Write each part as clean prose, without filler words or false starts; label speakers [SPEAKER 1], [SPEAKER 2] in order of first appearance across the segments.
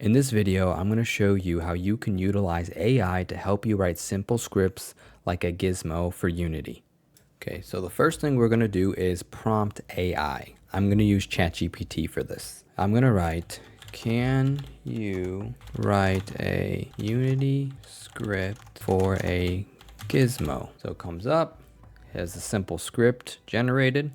[SPEAKER 1] In this video, I'm going to show you how you can utilize AI to help you write simple scripts like a Gizmo for Unity. Okay, so the first thing we're going to do is prompt AI. I'm going to use ChatGPT for this. I'm going to write, can you write a Unity script for a Gizmo? So it comes up, has a simple script generated.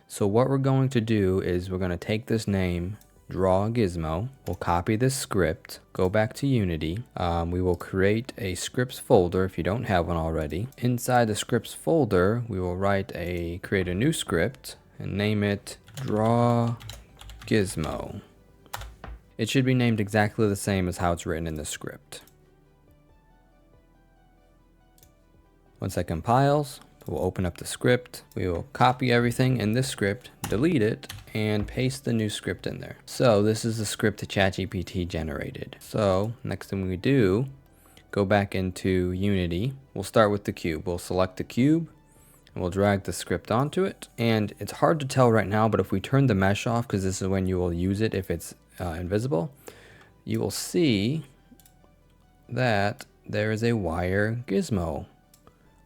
[SPEAKER 1] So what we're going to do is we're going to take this name, draw a Gizmo, we'll copy this script, go back to Unity, we will create a scripts folder if you don't have one already. Inside the scripts folder, we will create a new script and name it draw Gizmo. It should be named exactly the same as how it's written in the script. Once that compiles, we'll open up the script. We will copy everything in this script, delete it, and paste the new script in there. So this is the script that ChatGPT generated. So next thing we do, go back into Unity. We'll start with the cube. We'll select the cube and we'll drag the script onto it. And it's hard to tell right now, but if we turn the mesh off, because this is when you will use it if it's invisible, you will see that there is a wire Gizmo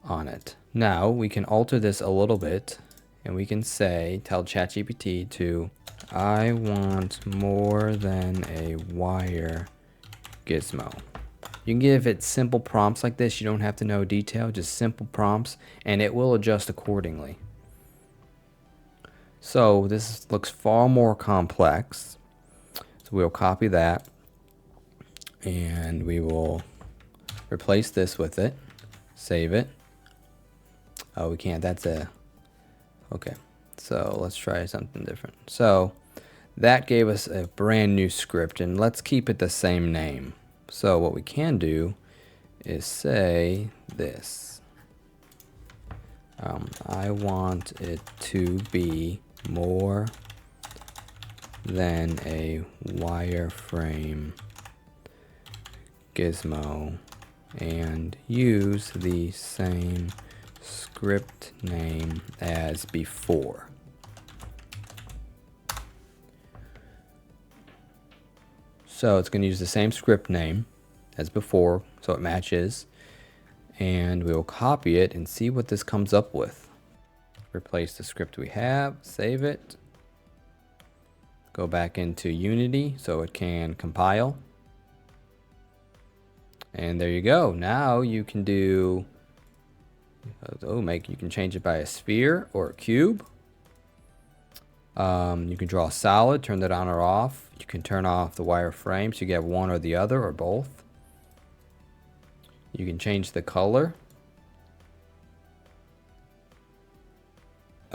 [SPEAKER 1] on it. Now we can alter this a little bit and we can tell ChatGPT to, I want more than a wire Gizmo. You can give it simple prompts like this. You don't have to know detail, just simple prompts, and it will adjust accordingly. So this looks far more complex. So we'll copy that and we will replace this with it, save it. Oh, we can't. Okay. So let's try something different. So that gave us a brand new script, and let's keep it the same name. So what we can do is say this. I want it to be more than a wireframe Gizmo and use the same script name as before. So it's going to use the same script name as before, so it matches, and we will copy it and see what this comes up with. Replace the script we have, save it, go back into Unity so it can compile, and there you go. Now you can do you can change it by a sphere or a cube. You can draw a solid, turn that on or off. You can turn off the wireframe so you get one or the other or both. You can change the color.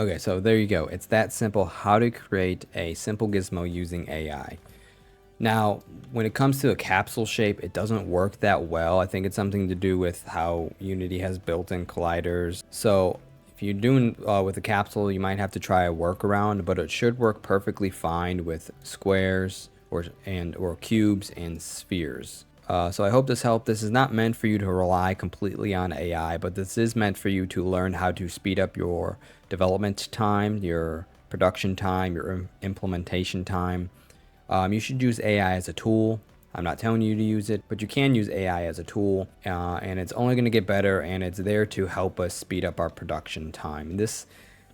[SPEAKER 1] Okay, so there you go. It's that simple how to create a simple Gizmo using AI. Now, when it comes to a capsule shape, it doesn't work that well. I think it's something to do with how Unity has built-in colliders. So if you're doing with a capsule, you might have to try a workaround, but it should work perfectly fine with squares or cubes and spheres. So I hope this helped. This is not meant for you to rely completely on AI, but this is meant for you to learn how to speed up your development time, your production time, your implementation time. You should use AI as a tool. I'm not telling you to use it, but you can use AI as a tool, and it's only going to get better, and it's there to help us speed up our production time.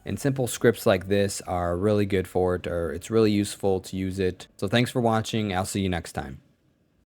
[SPEAKER 1] And simple scripts like this are really good for it, or it's really useful to use it. So thanks for watching. I'll see you next time.